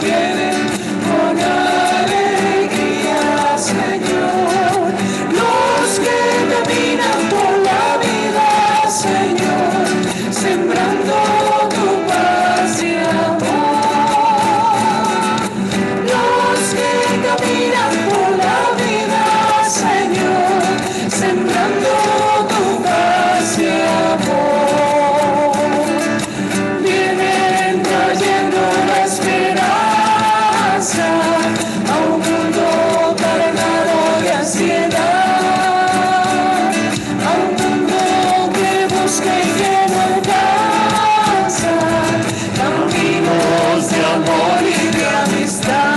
vienen con alegría, Señor. Los que caminan por la vida, Señor, sembrando tu paz y amor. Los que caminan por la vida, Señor, sembrando tu paz y amor. Vienen trayendo la esperanza a un mundo cargado de ansiedad, a un mundo que busca y que no alcanza caminos de amor y de amistad.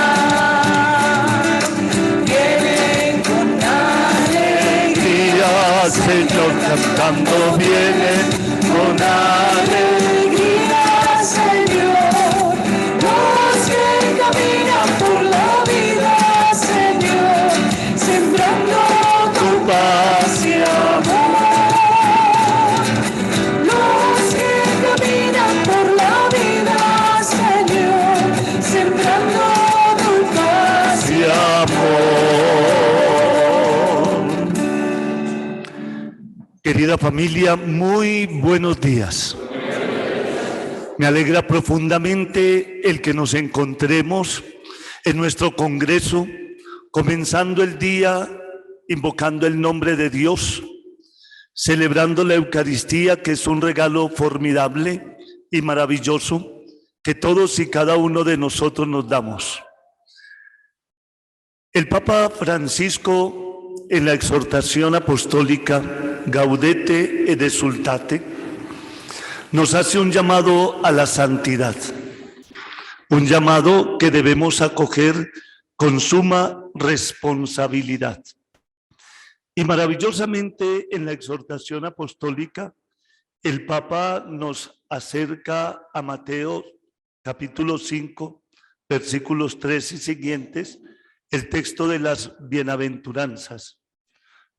Vienen con alegría, Señor, cantando vienen con alegría, Señor. Los que caminan por la vida, Señor, sembrando tu paz y amor. Los que caminan por la vida, Señor, sembrando tu paz y Querida familia, muy buenos días. Me alegra profundamente el que nos encontremos en nuestro congreso, comenzando el día invocando el nombre de Dios, celebrando la Eucaristía, que es un regalo formidable y maravilloso que todos y cada uno de nosotros nos damos. El Papa Francisco, en la exhortación apostólica Gaudete et Exsultate, nos hace un llamado a la santidad, un llamado que debemos acoger con suma responsabilidad. Y maravillosamente en la exhortación apostólica, el Papa nos acerca a Mateo capítulo 5, versículos 3 y siguientes, el texto de las bienaventuranzas.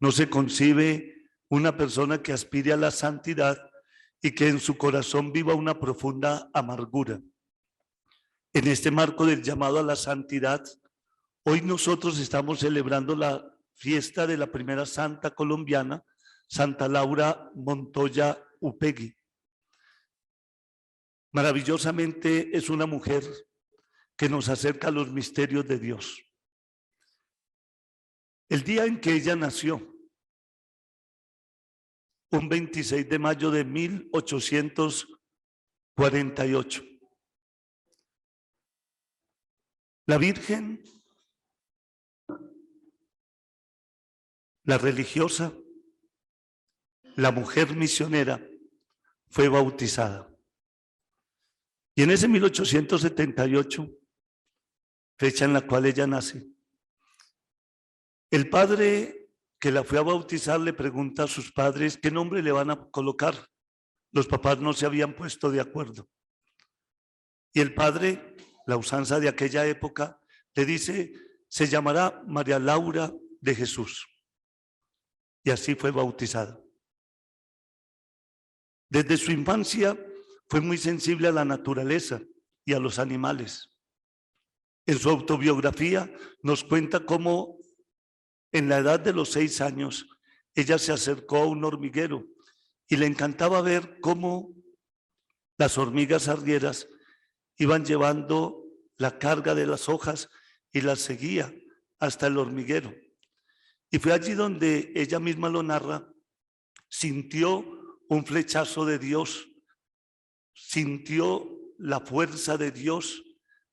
No se concibe una persona que aspire a la santidad y que en su corazón viva una profunda amargura. En este marco del llamado a la santidad, hoy nosotros estamos celebrando la fiesta de la primera santa colombiana, Santa Laura Montoya Upegui. Maravillosamente es una mujer que nos acerca a los misterios de Dios. El día en que ella nació, un 26 de mayo de 1848, la Virgen, la religiosa, la mujer misionera, fue bautizada. Y en ese 1878, fecha en la cual ella nace, el padre que la fue a bautizar le pregunta a sus padres qué nombre le van a colocar. Los papás no se habían puesto de acuerdo. Y el padre, la usanza de aquella época, le dice, se llamará María Laura de Jesús. Y así fue bautizada. Desde su infancia fue muy sensible a la naturaleza y a los animales. En su autobiografía nos cuenta cómo en la edad de los 6 años ella se acercó a un hormiguero y le encantaba ver cómo las hormigas arrieras iban llevando la carga de las hojas y las seguía hasta el hormiguero. Y fue allí donde ella misma lo narra, sintió un flechazo de Dios, sintió la fuerza de Dios,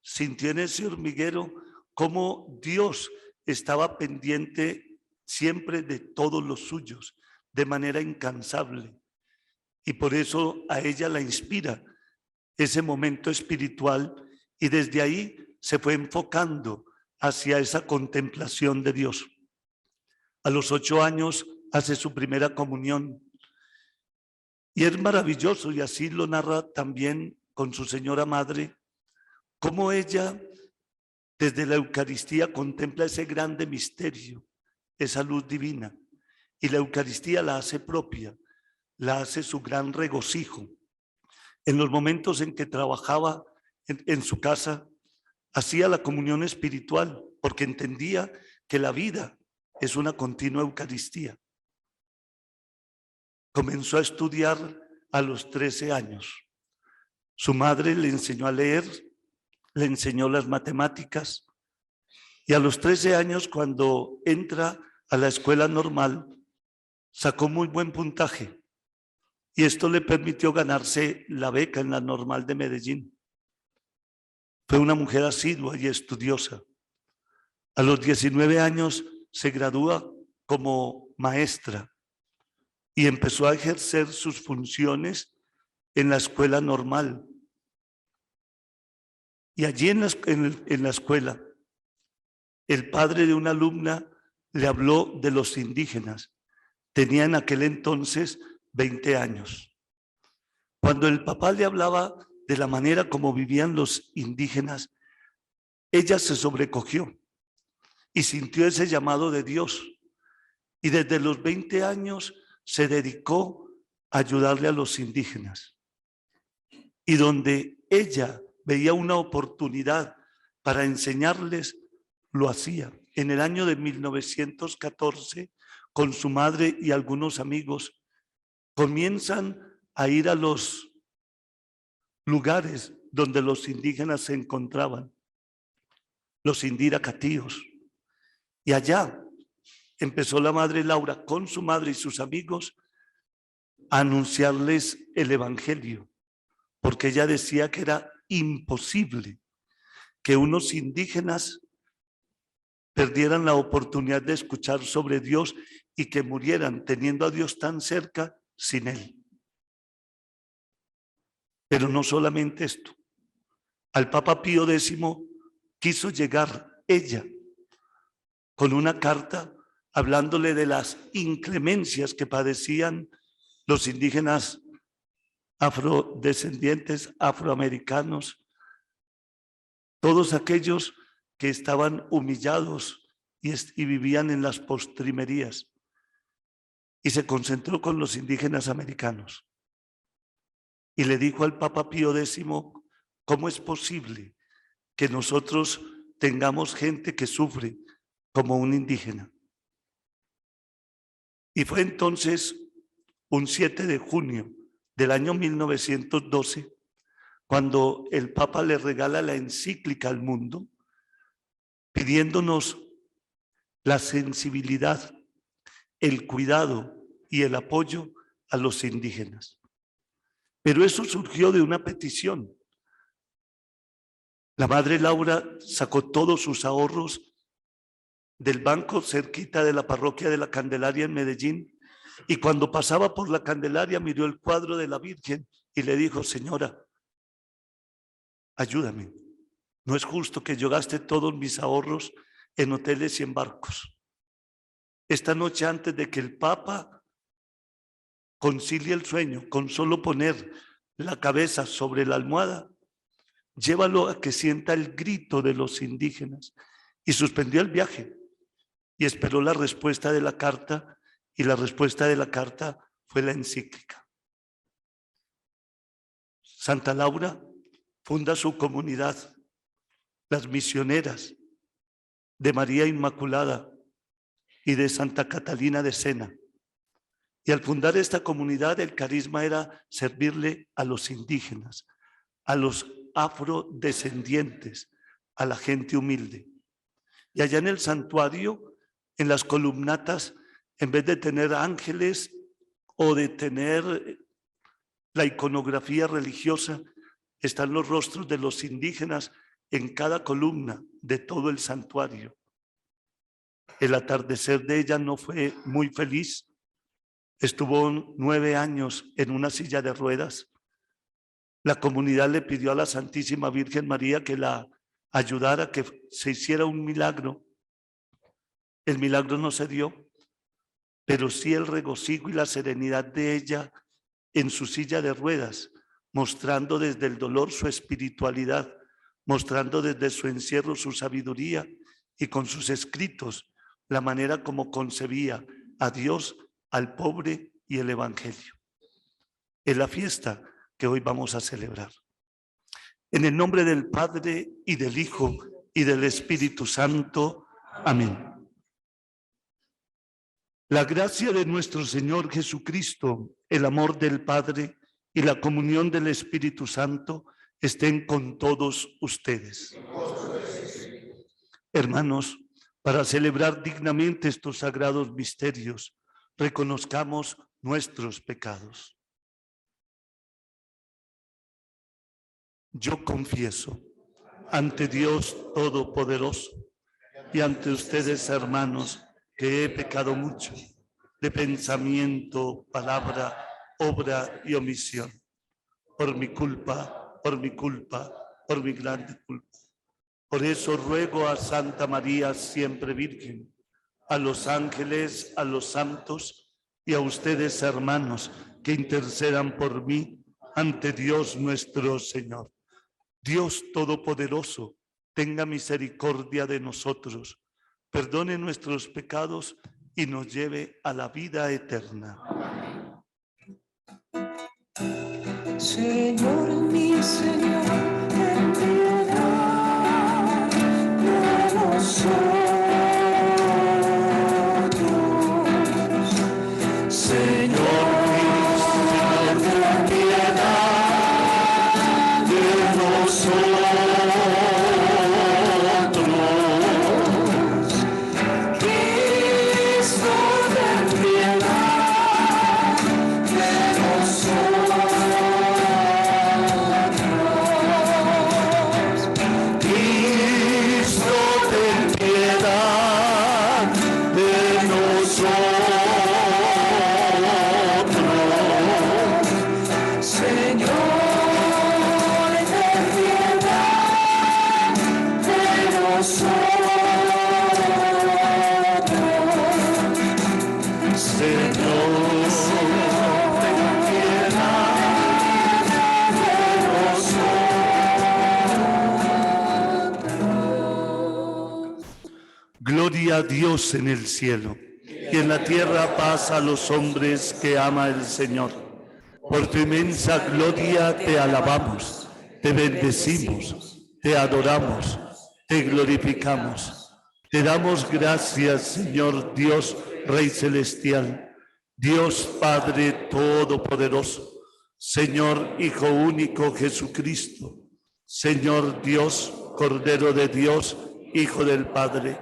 sintió en ese hormiguero cómo Dios estaba pendiente siempre de todos los suyos, de manera incansable. Y por eso a ella la inspira ese momento espiritual y desde ahí se fue enfocando hacia esa contemplación de Dios. A los 8 años hace su primera comunión. Y es maravilloso, y así lo narra también con su señora madre, cómo ella desde la Eucaristía contempla ese grande misterio, esa luz divina, y la Eucaristía la hace propia, la hace su gran regocijo. En los momentos en que trabajaba en su casa, hacía la comunión espiritual porque entendía que la vida es una continua Eucaristía. Comenzó a estudiar a los 13 años. Su madre le enseñó a leer, le enseñó las matemáticas y a los 13 años, cuando entra a la escuela normal, sacó muy buen puntaje y esto le permitió ganarse la beca en la Normal de Medellín. Fue una mujer asidua y estudiosa. A los 19 años se gradúa como maestra y empezó a ejercer sus funciones en la escuela normal. Y allí en la escuela, el padre de una alumna le habló de los indígenas. Tenía en aquel entonces 20 años. Cuando el papá le hablaba de la manera como vivían los indígenas, ella se sobrecogió y sintió ese llamado de Dios. Y desde los 20 años se dedicó a ayudarle a los indígenas. Y donde ella veía una oportunidad para enseñarles, lo hacía. En el año de 1914, con su madre y algunos amigos, comienzan a ir a los lugares donde los indígenas se encontraban, los Indira Catíos. Y allá empezó la madre Laura con su madre y sus amigos a anunciarles el evangelio, porque ella decía que era imposible que unos indígenas perdieran la oportunidad de escuchar sobre Dios y que murieran teniendo a Dios tan cerca sin Él. Pero no solamente esto. Al Papa Pío X quiso llegar ella con una carta hablándole de las inclemencias que padecían los indígenas afrodescendientes, afroamericanos, todos aquellos que estaban humillados y vivían en las postrimerías. Y se concentró con los indígenas americanos. Y le dijo al Papa Pío X, ¿cómo es posible que nosotros tengamos gente que sufre como un indígena? Y fue entonces un 7 de junio del año 1912, cuando el Papa le regala la encíclica al mundo, pidiéndonos la sensibilidad, el cuidado y el apoyo a los indígenas. Pero eso surgió de una petición. La madre Laura sacó todos sus ahorros del banco cerquita de la parroquia de la Candelaria en Medellín, y cuando pasaba por la Candelaria miró el cuadro de la Virgen y le dijo: señora, ayúdame. No es justo que yo gaste todos mis ahorros en hoteles y en barcos. Esta noche, antes de que el Papa concilie el sueño, con solo poner la cabeza sobre la almohada, llévalo a que sienta el grito de los indígenas. Y suspendió el viaje y esperó la respuesta de la carta, y la respuesta de la carta fue la encíclica. Santa Laura funda su comunidad, las misioneras de María Inmaculada y de Santa Catalina de Sena. Y al fundar esta comunidad, el carisma era servirle a los indígenas, a los afrodescendientes, a la gente humilde. Y allá en el santuario, en las columnatas, en vez de tener ángeles o de tener la iconografía religiosa, están los rostros de los indígenas en cada columna de todo el santuario. El atardecer de ella no fue muy feliz. Estuvo 9 años en una silla de ruedas. La comunidad le pidió a la Santísima Virgen María que la ayudara a que se hiciera un milagro. El milagro no se dio, pero sí el regocijo y la serenidad de ella en su silla de ruedas, mostrando desde el dolor su espiritualidad, mostrando desde su encierro su sabiduría, y con sus escritos la manera como concebía a Dios, al pobre y el evangelio. Es la fiesta que hoy vamos a celebrar. En el nombre del Padre, y del Hijo, y del Espíritu Santo. Amén. La gracia de nuestro Señor Jesucristo, el amor del Padre y la comunión del Espíritu Santo estén con todos ustedes. Hermanos, para celebrar dignamente estos sagrados misterios, reconozcamos nuestros pecados. Yo confieso ante Dios Todopoderoso y ante ustedes, hermanos, que he pecado mucho de pensamiento, palabra, obra y omisión, por mi culpa, por mi grande culpa. Por eso ruego a Santa María, siempre Virgen, a los ángeles, a los santos y a ustedes, hermanos, que intercedan por mí ante Dios nuestro Señor. Dios Todopoderoso, tenga misericordia de nosotros, perdone nuestros pecados y nos lleve a la vida eterna. Señor, mi Señor, ten piedad de nosotros. Señor, ten piedad de nosotros. Gloria a Dios en el cielo, y en la tierra paz a los hombres que ama el Señor. Por tu inmensa gloria te alabamos, te bendecimos, te adoramos, te glorificamos. Te damos gracias, Señor Dios, Rey Celestial, Dios Padre Todopoderoso, Señor Hijo único Jesucristo, Señor Dios, Cordero de Dios, Hijo del Padre.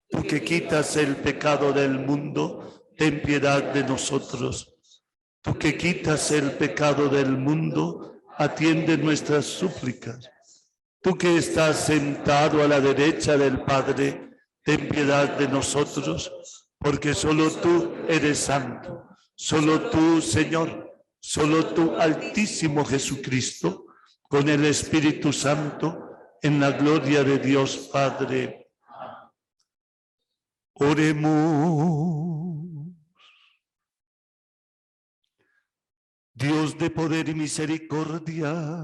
Tú que quitas el pecado del mundo, ten piedad de nosotros. Tú que quitas el pecado del mundo, atiende nuestras súplicas. Tú que estás sentado a la derecha del Padre, ten piedad de nosotros, porque solo tú eres santo, solo tú, Señor, solo tú, Altísimo Jesucristo, con el Espíritu Santo, en la gloria de Dios Padre. Oremos. Dios de poder y misericordia,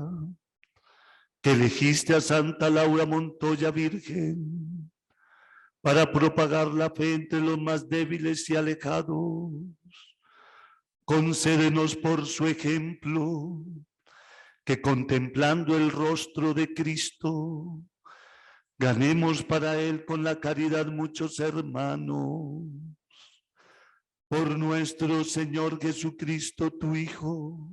que elegiste a Santa Laura Montoya Virgen para propagar la fe entre los más débiles y alejados, concédenos por su ejemplo que, contemplando el rostro de Cristo, ganemos para él con la caridad muchos hermanos. Por nuestro Señor Jesucristo, tu Hijo,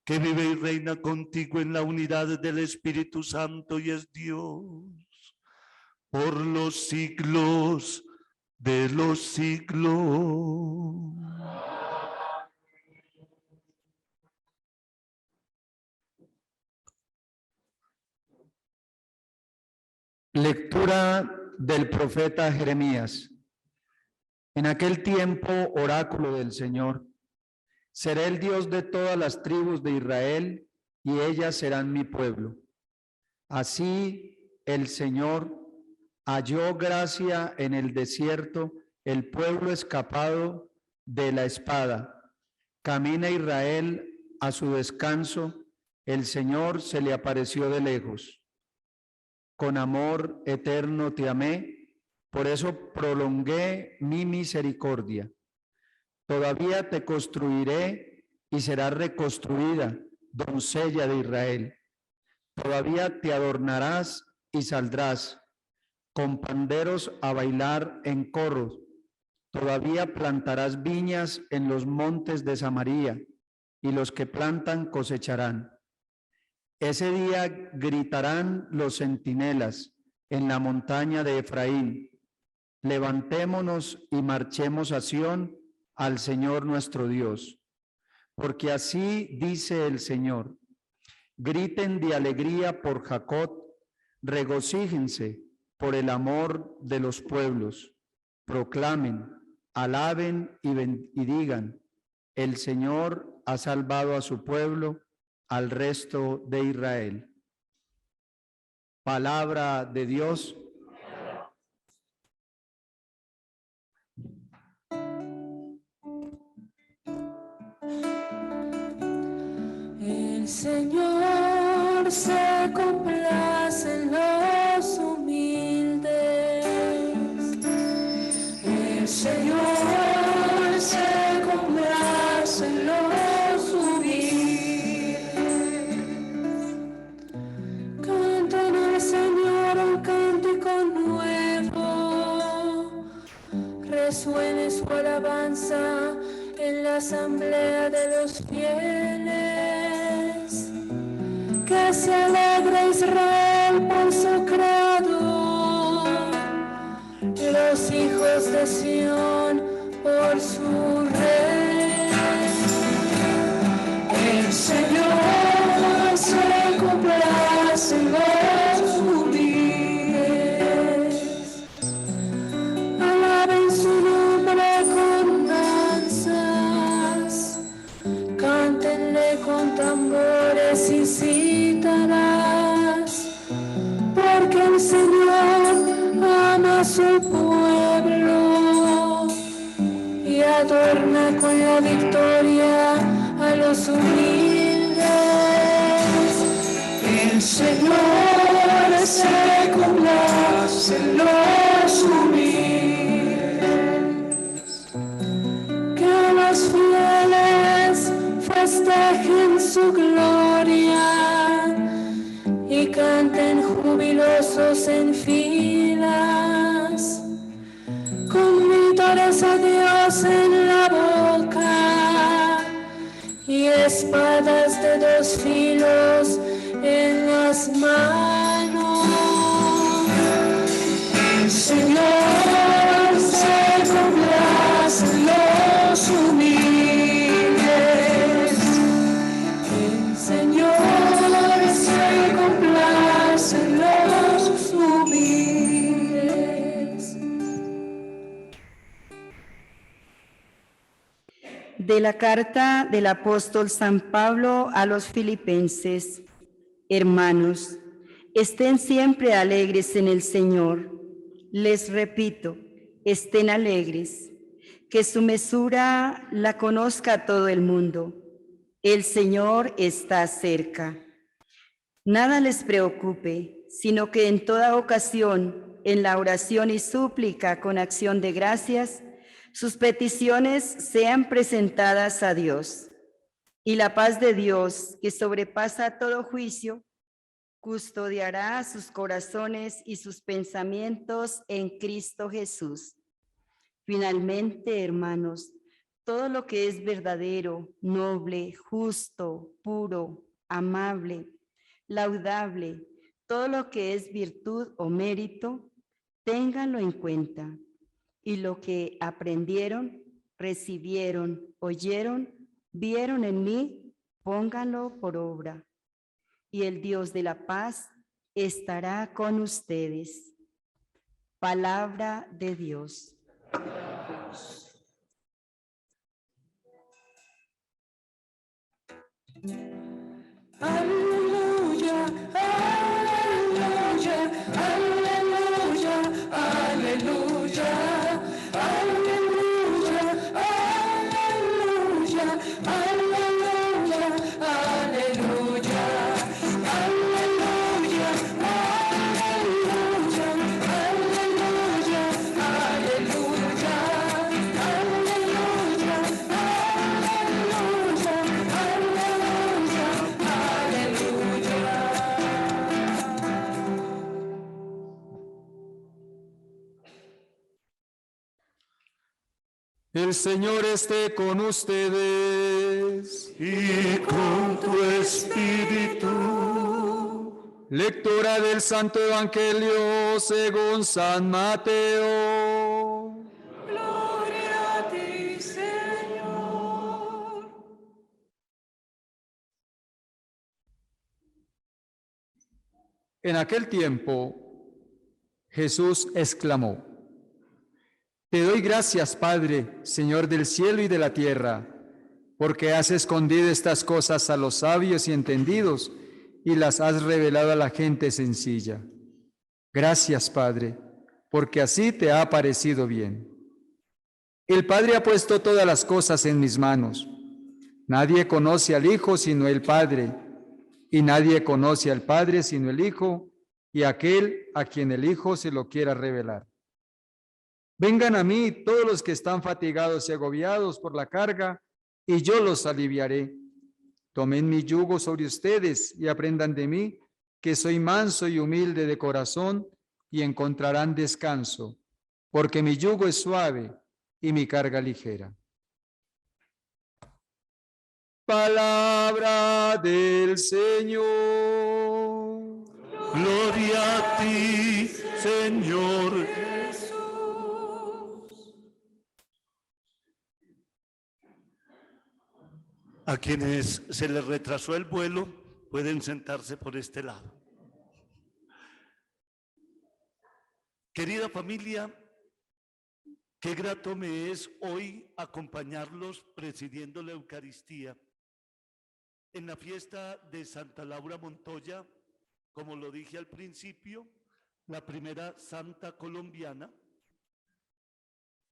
que vive y reina contigo en la unidad del Espíritu Santo y es Dios, por los siglos de los siglos. Lectura del profeta Jeremías. En aquel tiempo, oráculo del Señor, seré el Dios de todas las tribus de Israel, y ellas serán mi pueblo. Así el Señor halló gracia en el desierto, el pueblo escapado de la espada. Camina Israel a su descanso, el Señor se le apareció de lejos. Con amor eterno te amé, por eso prolongué mi misericordia. Todavía te construiré y serás reconstruida, doncella de Israel. Todavía te adornarás y saldrás con panderos a bailar en corros. Todavía plantarás viñas en los montes de Samaria, y los que plantan cosecharán. Ese día gritarán los centinelas en la montaña de Efraín: levantémonos y marchemos a Sión, al Señor nuestro Dios. Porque así dice el Señor: griten de alegría por Jacob, regocíjense por el amor de los pueblos. Proclamen, alaben y digan: el Señor ha salvado a su pueblo, al resto de Israel. Palabra de Dios. El Señor se complace en los humildes. El Señor se complace en los humildes. Canten al Señor un cántico nuevo. Resuene su alabanza en la asamblea de los fieles. Que se alegre Israel por su creador, los hijos de Sión por su rey. El Señor se complace en los humildes. Alaben su nombre con danzas, cántenle con tambores y cítaras, porque el Señor ama a su pueblo y adorna con la victoria a los humildes. El Señor se complace en los humildes. Que los fieles festejen su gloria y canten jubilosos en filas, con vítores a Dios en la boca y espadas de dos filos en las manos. El Señor se complace en los humildes. El Señor se complace en los humildes. De la carta del apóstol San Pablo a los Filipenses. Hermanos, estén siempre alegres en el Señor. Les repito, estén alegres. Que su mesura la conozca todo el mundo. El Señor está cerca. Nada les preocupe, sino que en toda ocasión, en la oración y súplica con acción de gracias, sus peticiones sean presentadas a Dios. Y la paz de Dios, que sobrepasa todo juicio, custodiará sus corazones y sus pensamientos en Cristo Jesús. Finalmente, hermanos, todo lo que es verdadero, noble, justo, puro, amable, laudable, todo lo que es virtud o mérito, ténganlo en cuenta. Y lo que aprendieron, recibieron, oyeron, vieron en mí, pónganlo por obra. Y el Dios de la paz estará con ustedes. Palabra de Dios. Aleluya, aleluya, aleluya, aleluya, aleluya, aleluya, aleluya, aleluya, aleluya, aleluya, aleluya, aleluya, aleluya, aleluya, aleluya. El Señor esté con ustedes. Y con tu espíritu. Lectura del Santo Evangelio según San Mateo. Gloria a ti, Señor. En aquel tiempo, Jesús exclamó: Te doy gracias, Padre, Señor del cielo y de la tierra, porque has escondido estas cosas a los sabios y entendidos y las has revelado a la gente sencilla. Gracias, Padre, porque así te ha parecido bien. El Padre ha puesto todas las cosas en mis manos. Nadie conoce al Hijo sino el Padre, y nadie conoce al Padre sino el Hijo y aquel a quien el Hijo se lo quiera revelar. Vengan a mí todos los que están fatigados y agobiados por la carga, y yo los aliviaré. Tomen mi yugo sobre ustedes y aprendan de mí, que soy manso y humilde de corazón, y encontrarán descanso, porque mi yugo es suave y mi carga ligera. Palabra del Señor. Gloria a ti, Señor. A quienes se les retrasó el vuelo, pueden sentarse por este lado. Querida familia, qué grato me es hoy acompañarlos presidiendo la Eucaristía en la fiesta de Santa Laura Montoya, como lo dije al principio, la primera santa colombiana,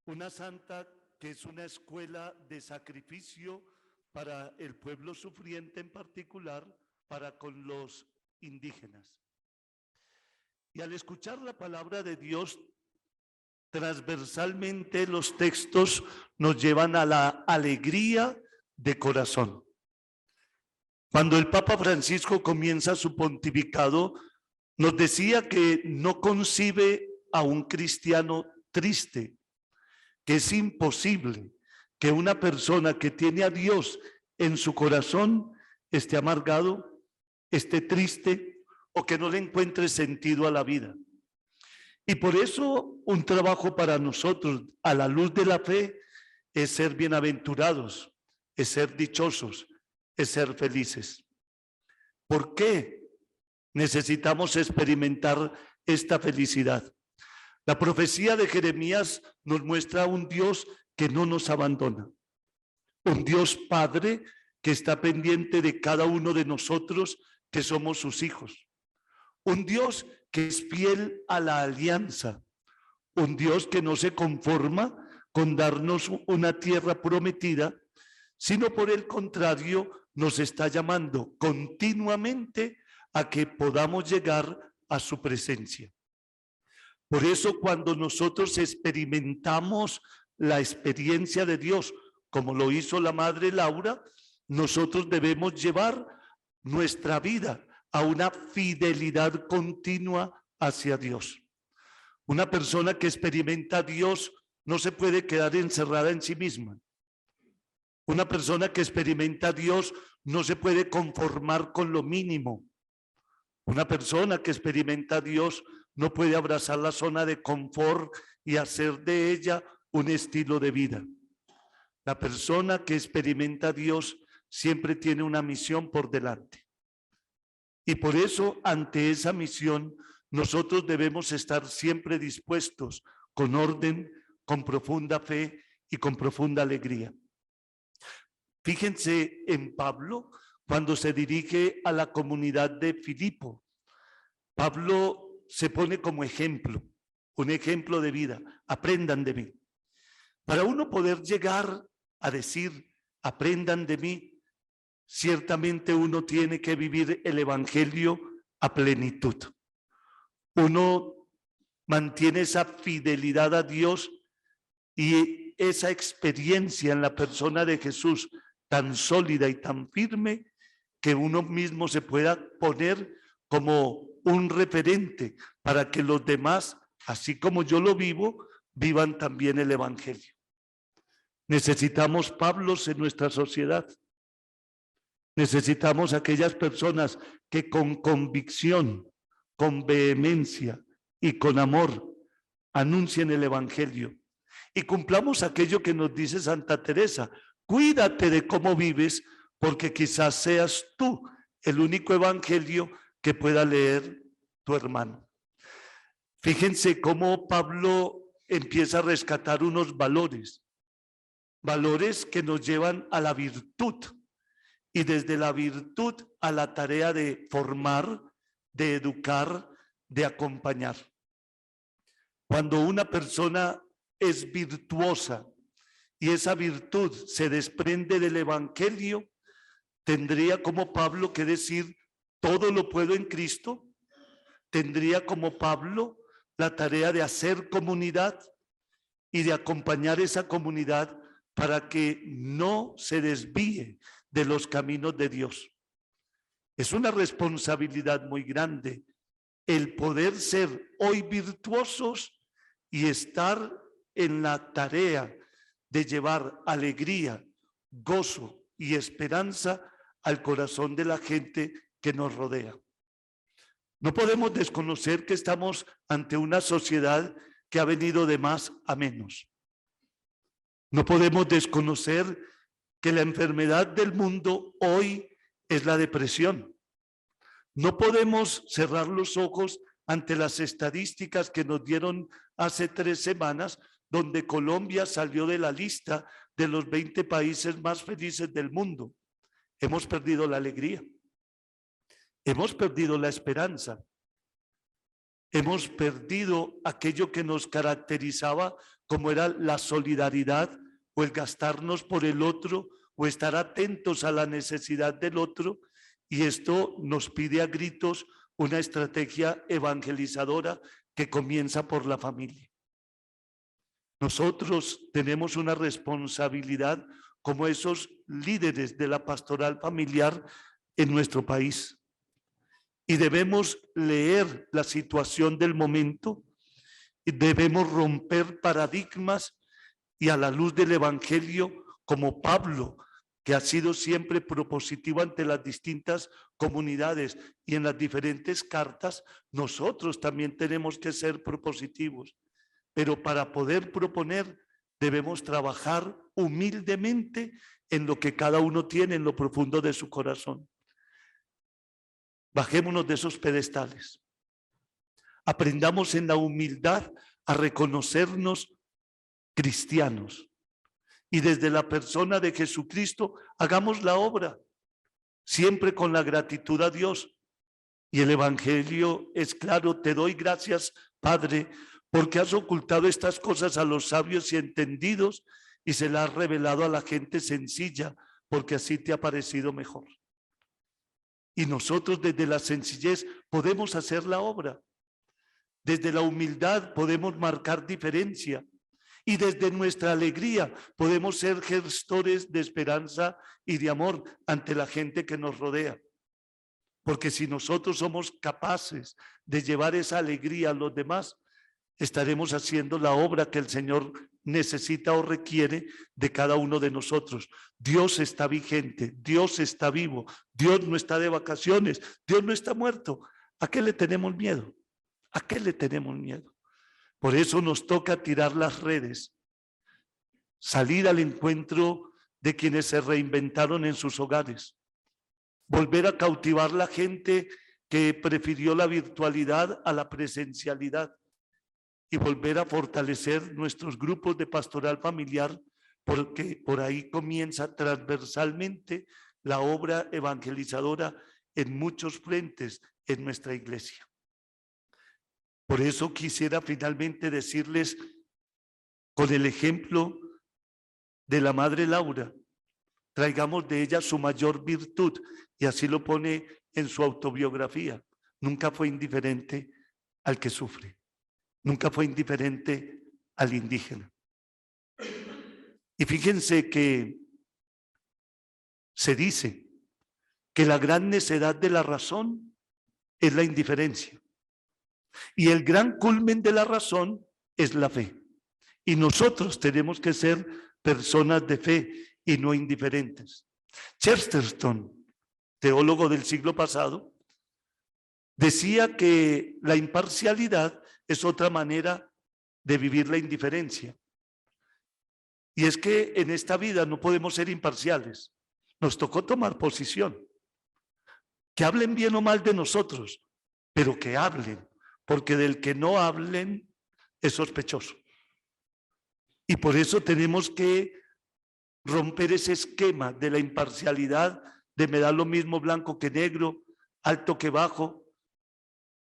una santa que es una escuela de sacrificio para el pueblo sufriente, en particular para con los indígenas. Y al escuchar la palabra de Dios, transversalmente los textos nos llevan a la alegría de corazón. Cuando el Papa Francisco comienza su pontificado, nos decía que no concibe a un cristiano triste, que es imposible que una persona que tiene a Dios en su corazón esté amargado, esté triste o que no le encuentre sentido a la vida. Y por eso un trabajo para nosotros a la luz de la fe es ser bienaventurados, es ser dichosos, es ser felices. ¿Por qué necesitamos experimentar esta felicidad? La profecía de Jeremías nos muestra un Dios que no nos abandona, un Dios Padre que está pendiente de cada uno de nosotros que somos sus hijos, un Dios que es fiel a la alianza, un Dios que no se conforma con darnos una tierra prometida, sino por el contrario nos está llamando continuamente a que podamos llegar a su presencia. Por eso cuando nosotros experimentamos la experiencia de Dios, como lo hizo la Madre Laura, nosotros debemos llevar nuestra vida a una fidelidad continua hacia Dios. Una persona que experimenta a Dios no se puede quedar encerrada en sí misma. Una persona que experimenta a Dios no se puede conformar con lo mínimo. Una persona que experimenta a Dios no puede abrazar la zona de confort y hacer de ella un estilo de vida. La persona que experimenta a Dios siempre tiene una misión por delante. Y por eso, ante esa misión, nosotros debemos estar siempre dispuestos, con orden, con profunda fe y con profunda alegría. Fíjense en Pablo, cuando se dirige a la comunidad de Filipo. Pablo se pone como ejemplo, un ejemplo de vida. Aprendan de mí. Para uno poder llegar a decir, aprendan de mí, ciertamente uno tiene que vivir el evangelio a plenitud. Uno mantiene esa fidelidad a Dios y esa experiencia en la persona de Jesús tan sólida y tan firme que uno mismo se pueda poner como un referente para que los demás, así como yo lo vivo, vivan también el evangelio. Necesitamos Pablos en nuestra sociedad. Necesitamos aquellas personas que con convicción, con vehemencia y con amor anuncien el evangelio. Y cumplamos aquello que nos dice Santa Teresa: cuídate de cómo vives, porque quizás seas tú el único evangelio que pueda leer tu hermano. Fíjense cómo Pablo empieza a rescatar unos valores que nos llevan a la virtud, y desde la virtud a la tarea de formar, de educar, de acompañar. Cuando una persona es virtuosa y esa virtud se desprende del evangelio, tendría como Pablo que decir: todo lo puedo en Cristo. Tendría como Pablo la tarea de hacer comunidad y de acompañar esa comunidad para que no se desvíe de los caminos de Dios. Es una responsabilidad muy grande el poder ser hoy virtuosos y estar en la tarea de llevar alegría, gozo y esperanza al corazón de la gente que nos rodea. No podemos desconocer que estamos ante una sociedad que ha venido de más a menos. No podemos desconocer que la enfermedad del mundo hoy es la depresión. No podemos cerrar los ojos ante las estadísticas que nos dieron hace 3 semanas, donde Colombia salió de la lista de los 20 países más felices del mundo. Hemos perdido la alegría. Hemos perdido la esperanza. Hemos perdido aquello que nos caracterizaba, como era la solidaridad o el gastarnos por el otro o estar atentos a la necesidad del otro, y esto nos pide a gritos una estrategia evangelizadora que comienza por la familia. Nosotros tenemos una responsabilidad como esos líderes de la pastoral familiar en nuestro país, y debemos leer la situación del momento y debemos romper paradigmas, y a la luz del evangelio, como Pablo, que ha sido siempre propositivo ante las distintas comunidades y en las diferentes cartas, nosotros también tenemos que ser propositivos. Pero para poder proponer debemos trabajar humildemente en lo que cada uno tiene en lo profundo de su corazón. Bajémonos de esos pedestales. Aprendamos en la humildad a reconocernos cristianos. Y desde la persona de Jesucristo hagamos la obra, siempre con la gratitud a Dios. Y el evangelio es claro: te doy gracias, Padre, porque has ocultado estas cosas a los sabios y entendidos y se las has revelado a la gente sencilla, porque así te ha parecido mejor. Y nosotros desde la sencillez podemos hacer la obra. Desde la humildad podemos marcar diferencia. Y desde nuestra alegría podemos ser gestores de esperanza y de amor ante la gente que nos rodea. Porque si nosotros somos capaces de llevar esa alegría a los demás, estaremos haciendo la obra que el Señor necesita o requiere de cada uno de nosotros. Dios está vigente, Dios está vivo, Dios no está de vacaciones, Dios no está muerto. ¿A qué le tenemos miedo? ¿A qué le tenemos miedo? Por eso nos toca tirar las redes, salir al encuentro de quienes se reinventaron en sus hogares, volver a cautivar la gente que prefirió la virtualidad a la presencialidad, y volver a fortalecer nuestros grupos de pastoral familiar, porque por ahí comienza transversalmente la obra evangelizadora en muchos frentes en nuestra iglesia. Por eso quisiera finalmente decirles, con el ejemplo de la Madre Laura, traigamos de ella su mayor virtud, y así lo pone en su autobiografía: nunca fue indiferente al que sufre, nunca fue indiferente al indígena. Y fíjense que se dice que la gran necedad de la razón es la indiferencia. Y el gran culmen de la razón es la fe. Y nosotros tenemos que ser personas de fe y no indiferentes. Chesterton, teólogo del siglo pasado, decía que la imparcialidad es otra manera de vivir la indiferencia. Y es que en esta vida no podemos ser imparciales. Nos tocó tomar posición. Que hablen bien o mal de nosotros, pero que hablen, porque del que no hablen es sospechoso. Y por eso tenemos que romper ese esquema de la imparcialidad, de me da lo mismo blanco que negro, alto que bajo,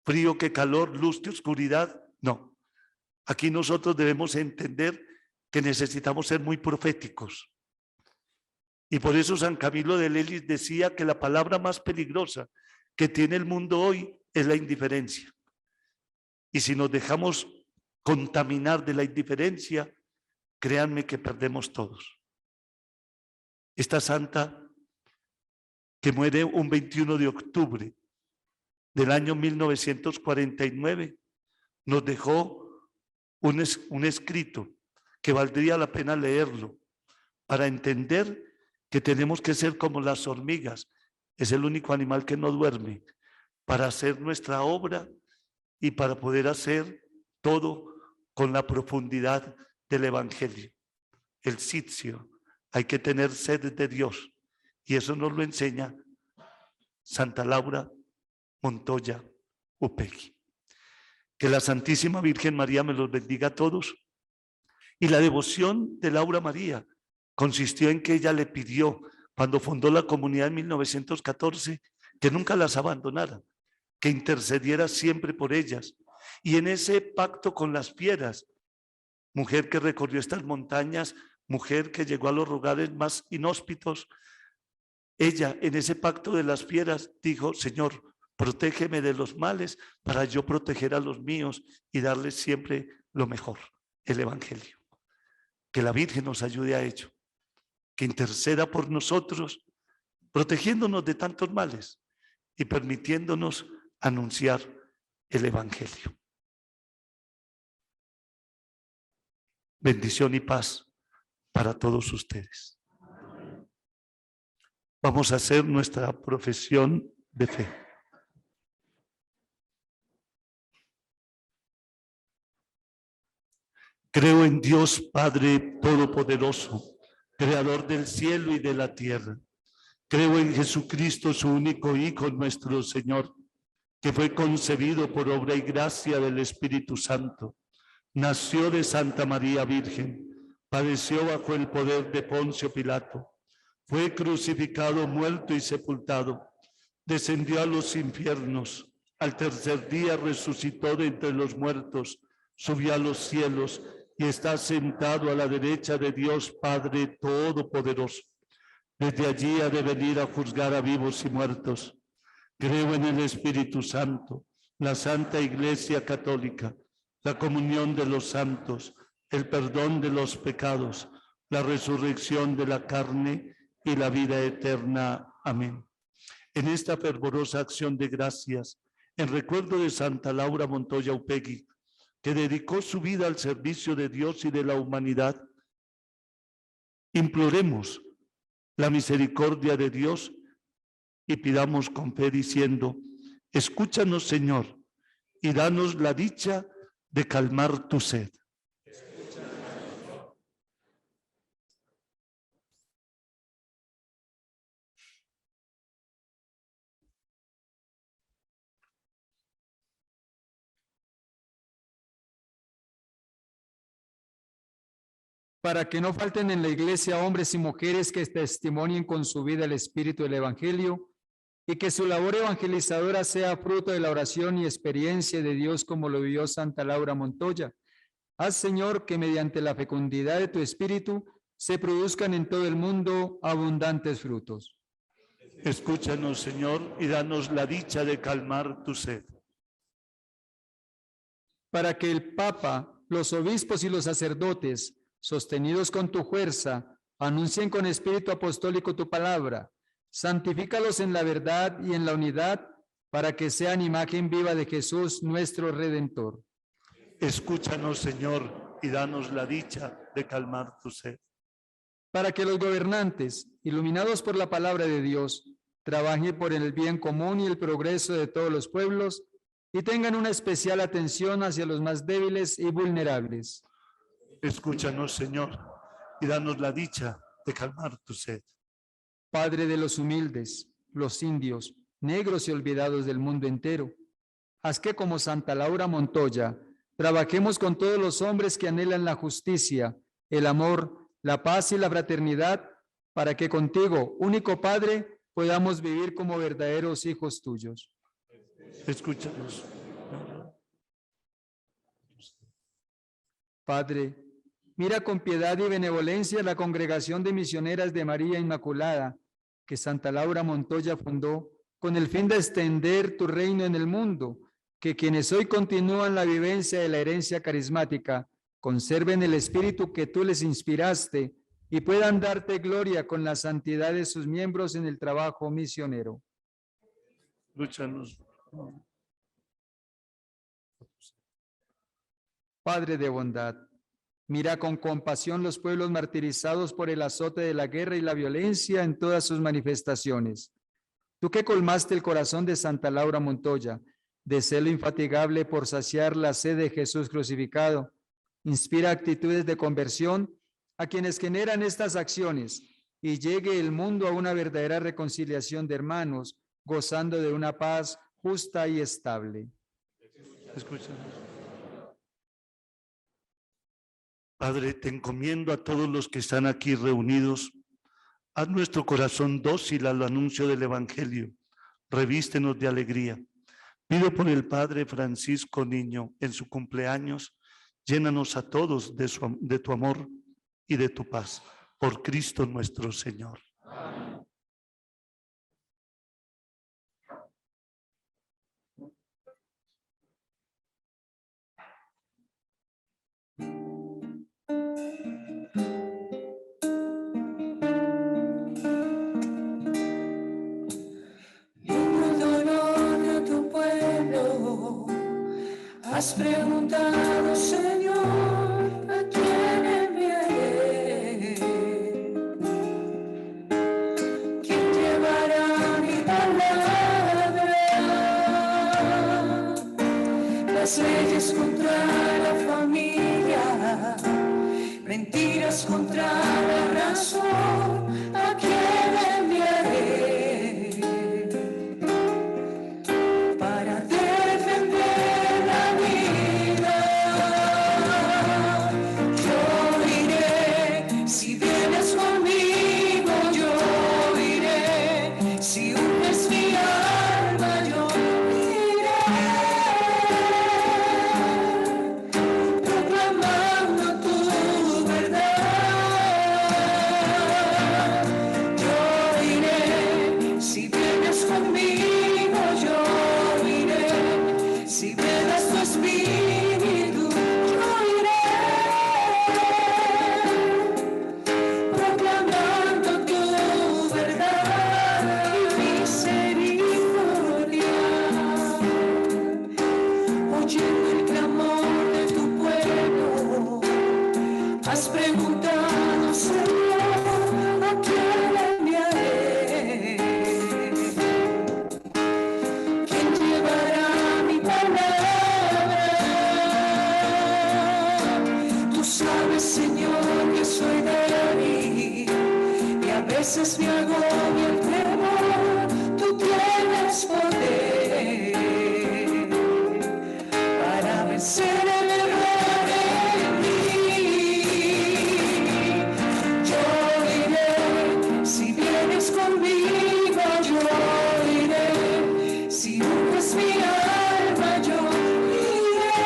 frío que calor, luz que oscuridad. No, aquí nosotros debemos entender que necesitamos ser muy proféticos. Y por eso San Camilo de Lelis decía que la palabra más peligrosa que tiene el mundo hoy es la indiferencia. Y si nos dejamos contaminar de la indiferencia, créanme que perdemos todos. Esta santa que muere un 21 de octubre del año 1949 nos dejó un escrito que valdría la pena leerlo para entender que tenemos que ser como las hormigas. Es el único animal que no duerme para hacer nuestra obra y para poder hacer todo con la profundidad del Evangelio. El sitio, hay que tener sed de Dios y eso nos lo enseña Santa Laura Montoya Upegui. Que la Santísima Virgen María me los bendiga a todos. Y la devoción de Laura María consistió en que ella le pidió, cuando fundó la comunidad en 1914, que nunca las abandonara, que intercediera siempre por ellas. Y en ese pacto con las fieras, mujer que recorrió estas montañas, mujer que llegó a los lugares más inhóspitos, ella en ese pacto de las fieras dijo: Señor, protégeme de los males para yo proteger a los míos y darles siempre lo mejor, el Evangelio. Que la Virgen nos ayude a ello, que interceda por nosotros, protegiéndonos de tantos males y permitiéndonos anunciar el Evangelio. Bendición y paz para todos ustedes. Vamos a hacer nuestra profesión de fe. Creo en Dios Padre Todopoderoso, Creador del cielo y de la tierra. Creo en Jesucristo, su único Hijo, nuestro Señor, que fue concebido por obra y gracia del Espíritu Santo. Nació de Santa María Virgen, padeció bajo el poder de Poncio Pilato, fue crucificado, muerto y sepultado, descendió a los infiernos, al tercer día resucitó de entre los muertos, subió a los cielos y está sentado a la derecha de Dios Padre Todopoderoso. Desde allí ha de venir a juzgar a vivos y muertos. Creo en el Espíritu Santo, la Santa Iglesia Católica, la comunión de los santos, el perdón de los pecados, la resurrección de la carne y la vida eterna. Amén. En esta fervorosa acción de gracias, en recuerdo de Santa Laura Montoya Upegui, que dedicó su vida al servicio de Dios y de la humanidad, imploremos la misericordia de Dios y pidamos con fe diciendo: escúchanos, Señor, y danos la dicha de calmar tu sed. Para que no falten en la iglesia hombres y mujeres que testimonien con su vida el espíritu del evangelio y que su labor evangelizadora sea fruto de la oración y experiencia de Dios como lo vivió Santa Laura Montoya. Haz, Señor, que mediante la fecundidad de tu espíritu se produzcan en todo el mundo abundantes frutos. Escúchanos, Señor, y danos la dicha de calmar tu sed. Para que el Papa, los obispos y los sacerdotes, sostenidos con tu fuerza, anuncien con espíritu apostólico tu palabra. Santifícalos en la verdad y en la unidad, para que sean imagen viva de Jesús, nuestro Redentor. Escúchanos, Señor, y danos la dicha de calmar tu sed. para que los gobernantes, iluminados por la palabra de Dios, trabajen por el bien común y el progreso de todos los pueblos y tengan una especial atención hacia los más débiles y vulnerables. Escúchanos, Señor, y danos la dicha de calmar tu sed. Padre de los humildes, los indios, negros y olvidados del mundo entero, haz que como Santa Laura Montoya trabajemos con todos los hombres que anhelan la justicia, el amor, la paz y la fraternidad, para que contigo, único Padre, podamos vivir como verdaderos hijos tuyos. Escúchanos. Padre, mira con piedad y benevolencia la congregación de misioneras de María Inmaculada que Santa Laura Montoya fundó con el fin de extender tu reino en el mundo, que quienes hoy continúan la vivencia de la herencia carismática conserven el espíritu que tú les inspiraste y puedan darte gloria con la santidad de sus miembros en el trabajo misionero. Escúchanos. Padre de bondad, mira con compasión los pueblos martirizados por el azote de la guerra y la violencia en todas sus manifestaciones. Tú que colmaste el corazón de Santa Laura Montoya de celo infatigable por saciar la sed de Jesús crucificado, inspira actitudes de conversión a quienes generan estas acciones y llegue el mundo a una verdadera reconciliación de hermanos, gozando de una paz justa y estable. Escúchanos. Padre, te encomiendo a todos los que están aquí reunidos. Haz nuestro corazón dócil al anuncio del Evangelio. Revístenos de alegría. Pido por el Padre Francisco Niño en su cumpleaños. Llénanos a todos de tu amor y de tu paz. Por Cristo nuestro Señor. Amén. Has preguntado, Señor, ¿a quién enviaré? ¿Quién llevará mi palabra? Las leyes contra la familia, mentiras contra la razón, ¿a quién enviaré? Me agobia el temor, tú tienes poder para vencer el error en mí. Yo iré, si vienes conmigo, yo iré, si unges mi alma, yo iré,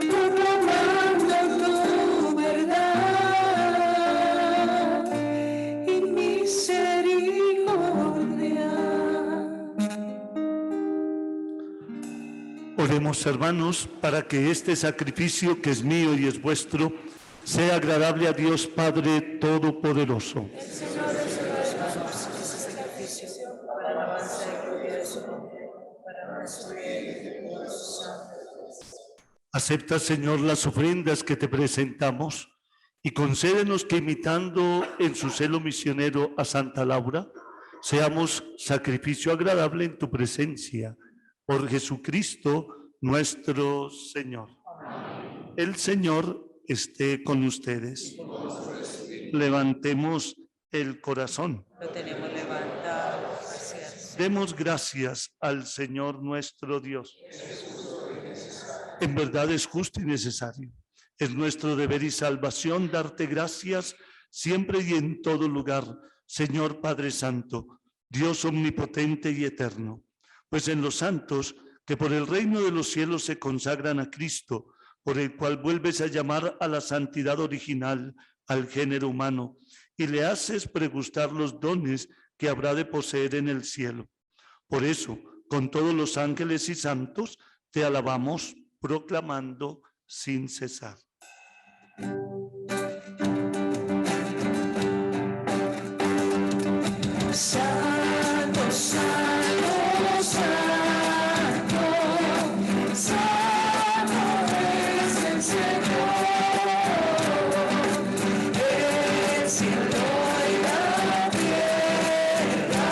proclamando tu verdad. Oremos, hermanos, para que este sacrificio que es mío y es vuestro sea agradable a Dios Padre Todopoderoso. El Señor reciba de nosotros ese sacrificio para la alabanza y gloria de su nombre, para nuestro bien y de sus santos. Acepta, Señor, las ofrendas que te presentamos Y concédenos que, imitando en su celo misionero a Santa Laura, seamos sacrificio agradable en tu presencia, por Jesucristo nuestro Señor. El Señor esté con ustedes. Levantemos el corazón. Lo tenemos levantado hacia el Señor. Demos gracias al Señor nuestro Dios. En verdad es justo y necesario. Es nuestro deber y salvación darte gracias siempre y en todo lugar, Señor Padre Santo, Dios omnipotente y eterno. Pues en los santos que por el reino de los cielos se consagran a Cristo, por el cual vuelves a llamar a la santidad original al género humano y le haces pregustar los dones que habrá de poseer en el cielo. Por eso, con todos los ángeles y santos, te alabamos proclamando sin cesar. Santo, santo, santo, santo es el Señor. El cielo y la tierra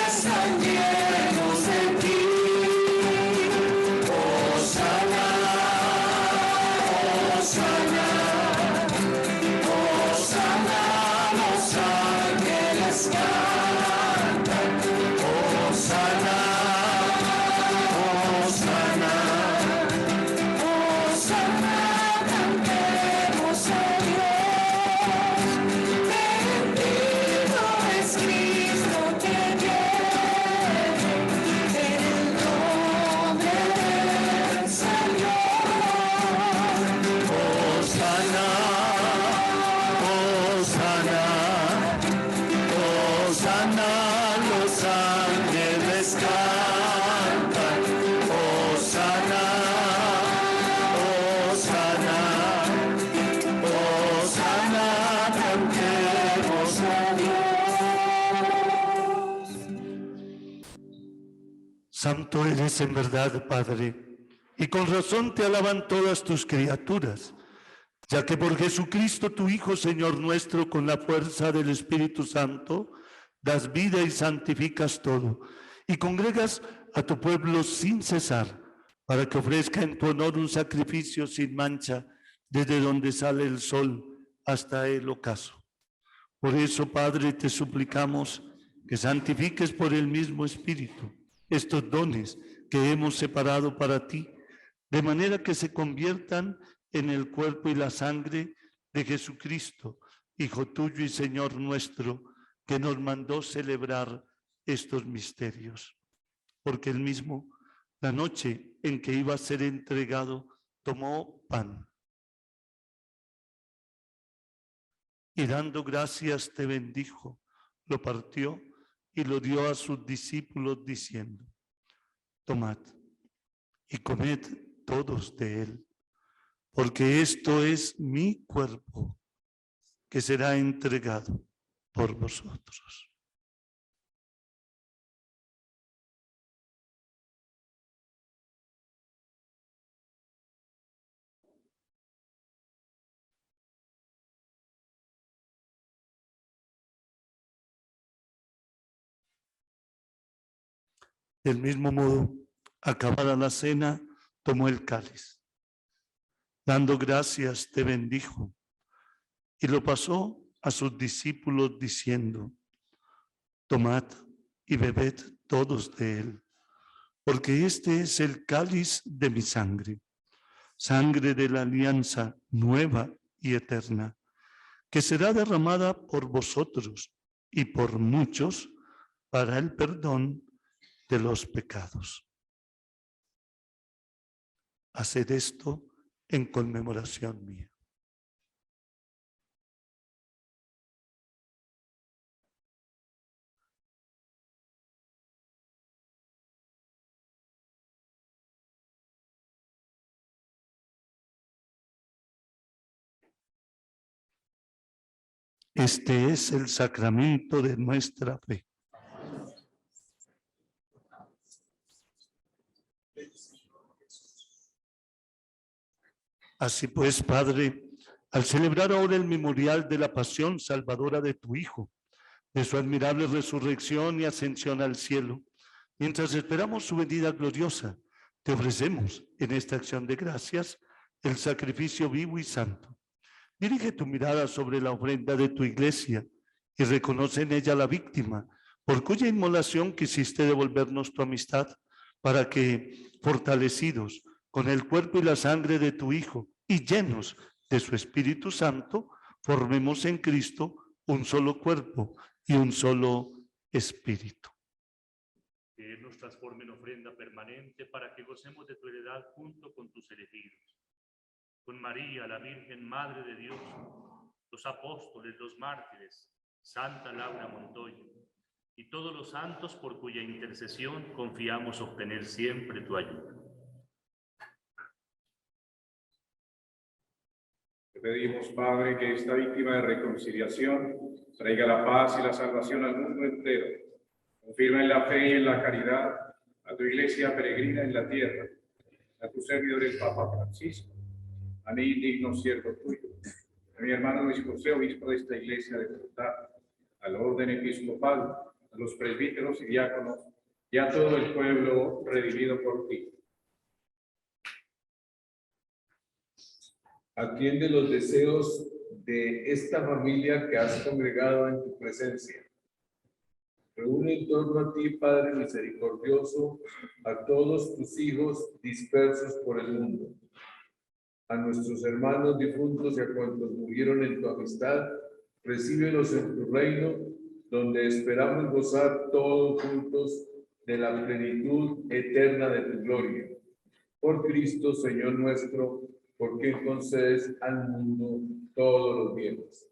están llenos de ti. Hosana, Hosana, Hosana, los ángeles cantan. Hosana, Hosana, Hosana, cantemos a Dios. Bendito es Cristo que viene en el nombre del Señor. Hosana, Hosana, Hosana, los ángeles cantan. Hosana, Hosana, Hosana, cantemos a Dios. Santo eres en verdad, Padre, y con razón te alaban todas tus criaturas, ya que por Jesucristo, tu Hijo, Señor nuestro, con la fuerza del Espíritu Santo, das vida y santificas todo, y congregas a tu pueblo sin cesar, para que ofrezca en tu honor un sacrificio sin mancha, desde donde sale el sol hasta el ocaso. Por eso, Padre, te suplicamos que santifiques por el mismo Espíritu estos dones que hemos separado para ti, de manera que se conviertan en el cuerpo y la sangre de Jesucristo, Hijo tuyo y Señor nuestro, que nos mandó celebrar estos misterios. Porque él mismo, la noche en que iba a ser entregado, tomó pan y dando gracias te bendijo, lo partió y lo dio a sus discípulos diciendo: tomad y comed todos de él, porque esto es mi cuerpo que será entregado por vosotros. Del mismo modo, acabada la cena, tomó el cáliz. Dando gracias, te bendijo y lo pasó a sus discípulos diciendo: tomad y bebed todos de él, porque este es el cáliz de mi sangre, sangre de la alianza nueva y eterna, que será derramada por vosotros y por muchos para el perdón de los pecados. Haced esto en conmemoración mía. Este es el sacramento de nuestra fe. Así pues, Padre, Al celebrar ahora el memorial de la pasión salvadora de tu Hijo, de su admirable resurrección y ascensión al cielo, mientras esperamos su venida gloriosa, te ofrecemos en esta acción de gracias el sacrificio vivo y santo. Dirige tu mirada sobre la ofrenda de tu iglesia y reconoce en ella la víctima, por cuya inmolación quisiste devolvernos tu amistad, para que, fortalecidos con el cuerpo y la sangre de tu Hijo y llenos de su Espíritu Santo, formemos en Cristo un solo cuerpo y un solo espíritu. Que Él nos transforme en ofrenda permanente para que gocemos de tu heredad junto con tus elegidos. Con María, la Virgen Madre de Dios, los apóstoles, los mártires, Santa Laura Montoya y todos los santos por cuya intercesión confiamos obtener siempre tu ayuda. Te pedimos, Padre, que esta víctima de reconciliación traiga la paz y la salvación al mundo entero. Confirma en la fe y en la caridad a tu iglesia peregrina en la tierra, a tu servidor el Papa Francisco, a mí, digno siervo tuyo, a mi hermano Luis José, obispo de esta iglesia de Bogotá, al orden episcopal, a los presbíteros y diáconos, y a todo el pueblo redimido por ti. Atiende los deseos de esta familia que has congregado en tu presencia. Reúne en torno a ti, Padre misericordioso, a todos tus hijos dispersos por el mundo, a nuestros hermanos difuntos y a cuantos murieron en tu amistad. Recíbelos en tu reino, donde esperamos gozar todos juntos de la plenitud eterna de tu gloria. Por Cristo, Señor nuestro, por quien concedes al mundo todos los bienes.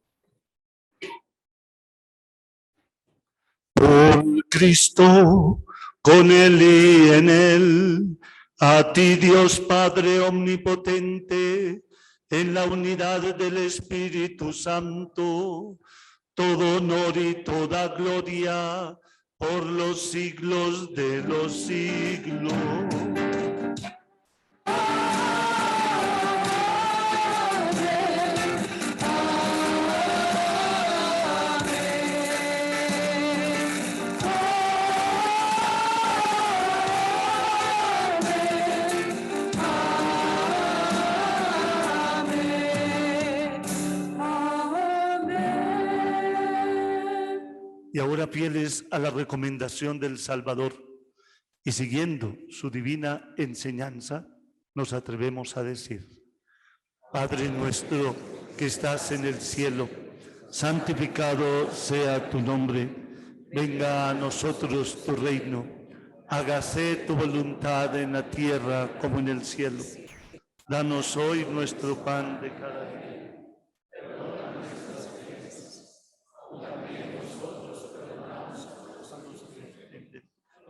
Por Cristo, con Él y en Él, a ti Dios Padre omnipotente, en la unidad del Espíritu Santo, todo honor y toda gloria por los siglos de los siglos. Y ahora, fieles a la recomendación del Salvador y siguiendo su divina enseñanza, nos atrevemos a decir: Padre nuestro que estás en el cielo, santificado sea tu nombre. Venga a nosotros tu reino. Hágase tu voluntad en la tierra como en el cielo. Danos hoy nuestro pan de cada día.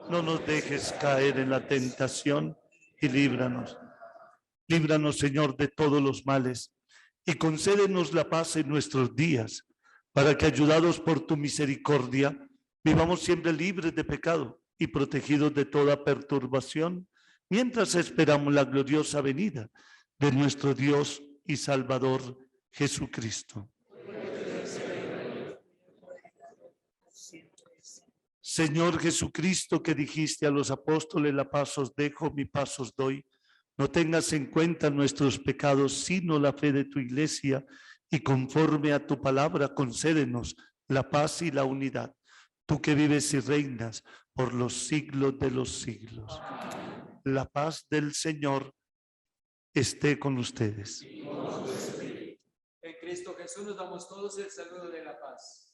No nos dejes caer en la tentación y líbranos. Líbranos, Señor, de todos los males y concédenos la paz en nuestros días, para que, ayudados por tu misericordia, vivamos siempre libres de pecado y protegidos de toda perturbación, mientras esperamos la gloriosa venida de nuestro Dios y Salvador Jesucristo. Señor Jesucristo, que dijiste a los apóstoles: la paz os dejo, mi paz os doy. No tengas en cuenta nuestros pecados, sino la fe de tu iglesia, y conforme a tu palabra concédenos la paz y la unidad. Tú que vives y reinas por los siglos de los siglos. La paz del Señor esté con ustedes. En Cristo Jesús nos damos todos el saludo de la paz.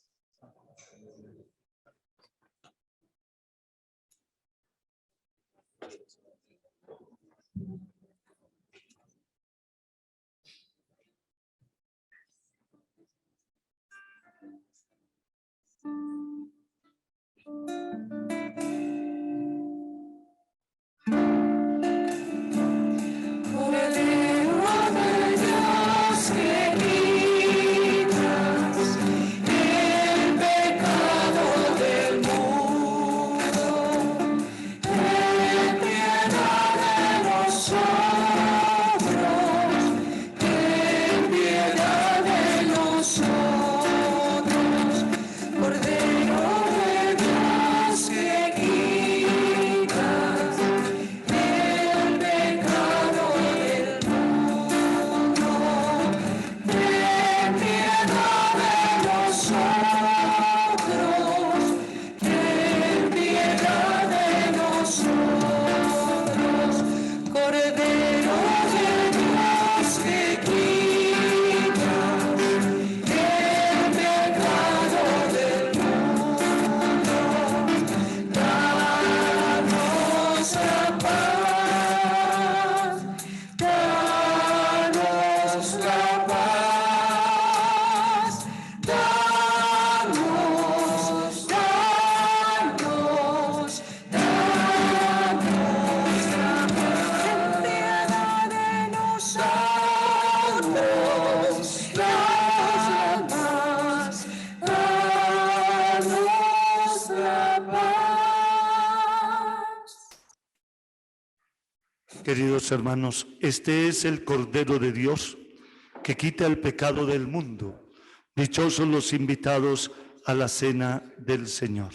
Nosotros. Queridos hermanos, este es el Cordero de Dios que quita el pecado del mundo. Dichosos los invitados a la cena del Señor.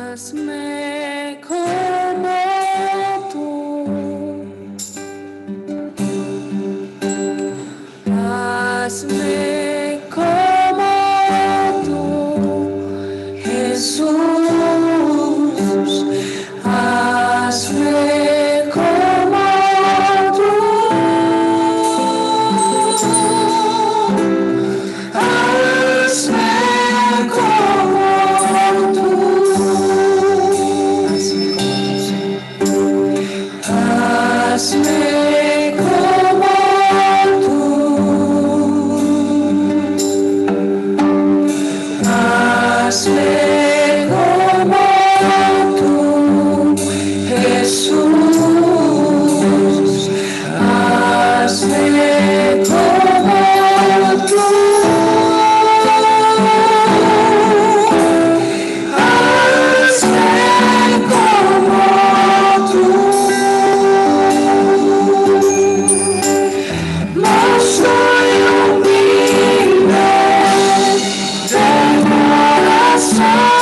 Hazme como tú, hazme como tú, Jesús, hazme como tú, hazme como tú. Hazme como tú, hazme como tú, Jesús, hazme como tú, hazme como tú. Soy humilde de corazón.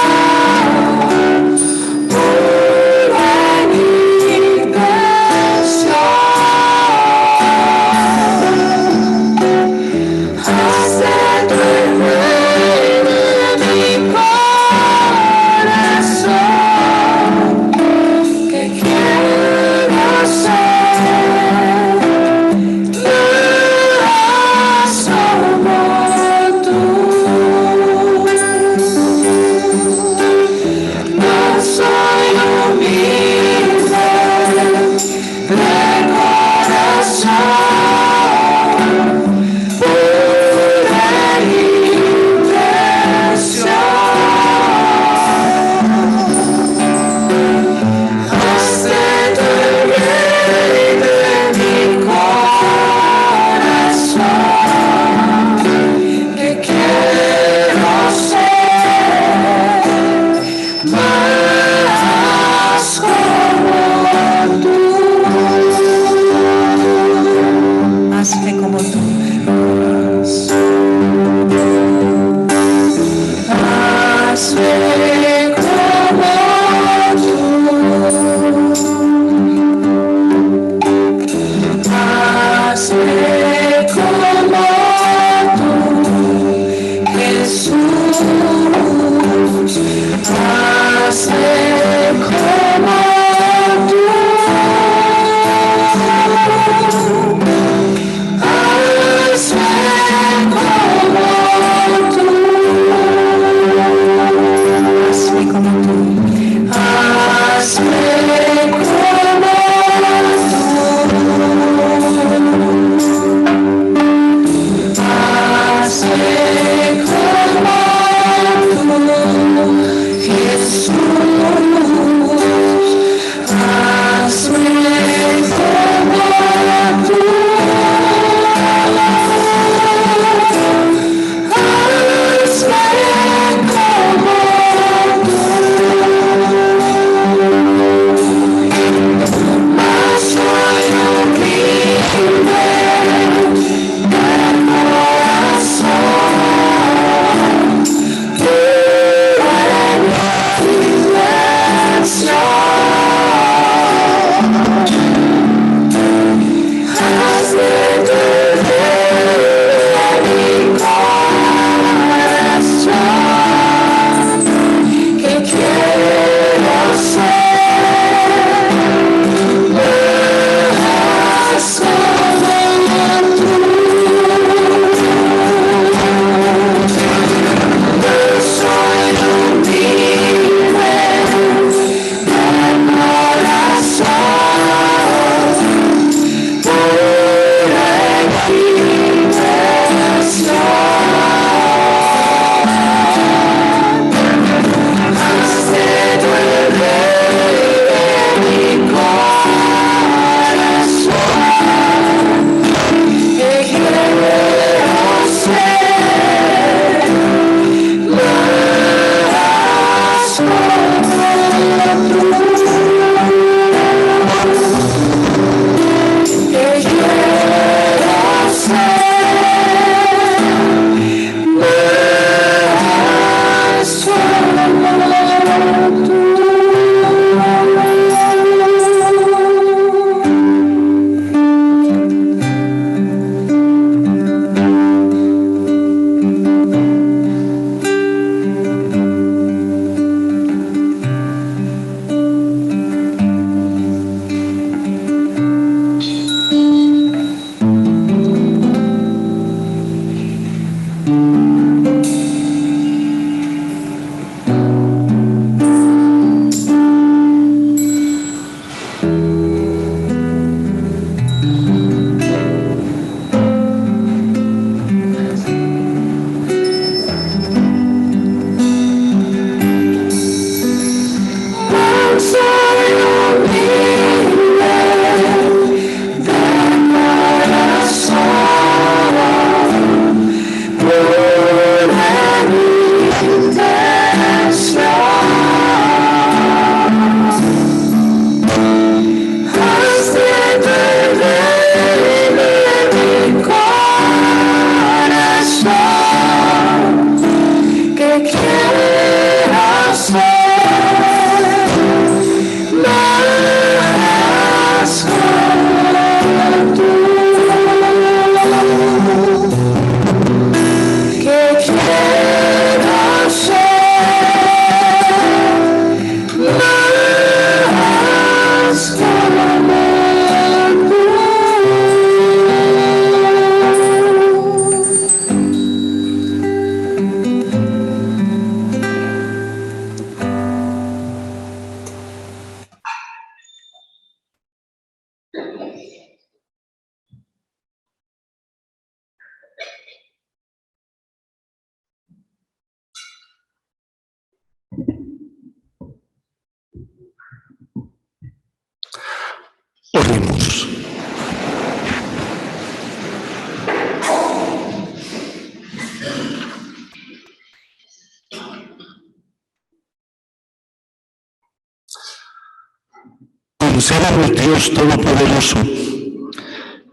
concédanos, Dios Todopoderoso,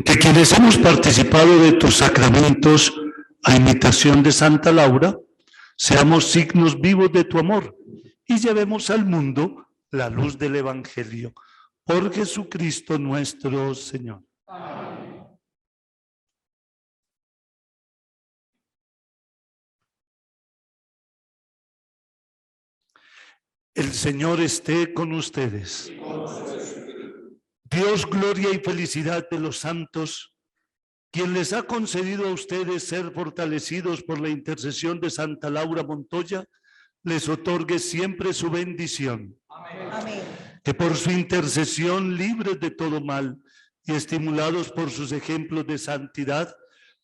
que quienes hemos participado de tus sacramentos a imitación de Santa Laura, seamos signos vivos de tu amor y llevemos al mundo la luz del Evangelio. Por Jesucristo nuestro Señor. El Señor esté con ustedes. Dios, gloria y felicidad de los santos, quien les ha concedido a ustedes ser fortalecidos por la intercesión de Santa Laura Montoya, les otorgue siempre su bendición. Amén. Que por su intercesión, libres de todo mal y estimulados por sus ejemplos de santidad,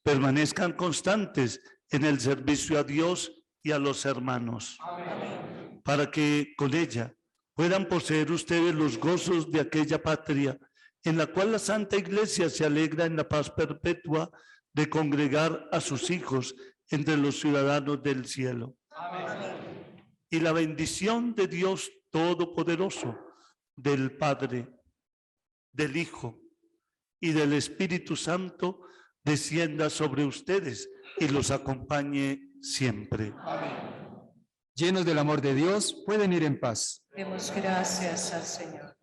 permanezcan constantes en el servicio a Dios y a los hermanos. Amén. Para que con ella puedan poseer ustedes los gozos de aquella patria en la cual la Santa Iglesia se alegra en la paz perpetua de congregar a sus hijos entre los ciudadanos del cielo. Amén. Y la bendición de Dios Todopoderoso, del Padre, del Hijo y del Espíritu Santo descienda sobre ustedes y los acompañe siempre. Llenos del amor de Dios, pueden ir en paz. Demos gracias al Señor.